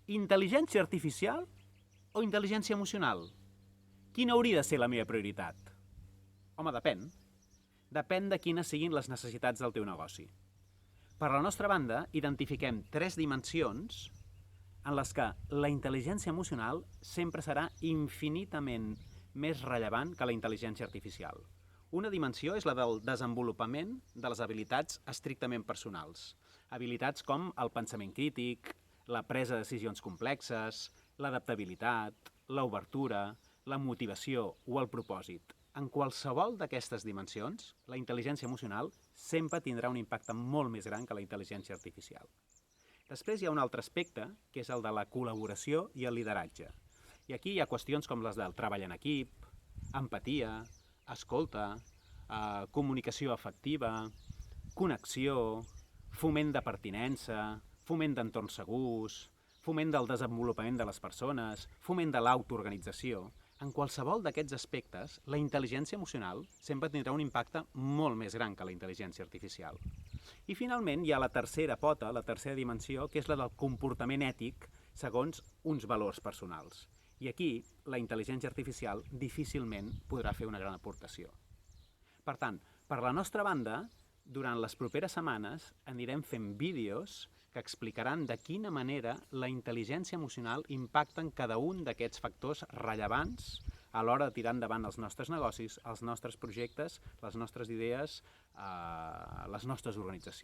Intel·ligència artificial o intel·ligència emocional? Quina hauria de ser la meva prioritat? Home, depèn. Depèn de quines siguin les necessitats del teu negoci. Per la nostra banda, identifiquem 3 dimensions en les que la intel·ligència emocional sempre serà infinitament més rellevant que la intel·ligència artificial. Una dimensió és la del desenvolupament de les habilitats estrictament personals. Habilitats com el pensament crític, la presa de decisions complexes, l'adaptabilitat, l'obertura, la motivació o el propòsit. En qualsevol d'aquestes dimensions, la intel·ligència emocional sempre tindrà un impacte molt més gran que la intel·ligència artificial. Després hi ha un altre aspecte, que és el de la col·laboració i el lideratge. I aquí hi ha qüestions com les del treball en equip, empatia, escolta, comunicació efectiva, connexió, foment de pertinença, foment d'entorns segurs, foment del desenvolupament de les persones, foment de l'autoorganització. En qualsevol d'aquests aspectes, la intel·ligència emocional sempre tindrà un impacte molt més gran que la intel·ligència artificial. I finalment hi ha la tercera pota, la tercera dimensió, que és la del comportament ètic segons uns valors personals. I aquí la intel·ligència artificial difícilment podrà fer una gran aportació. Per tant, per la nostra banda, durant les properes setmanes anirem fent vídeos que explicaran de quina manera la intel·ligència emocional impacta en cada un d'aquests factors rellevants a l'hora de tirar endavant els nostres negocis, els nostres projectes, les nostres idees, les nostres organitzacions.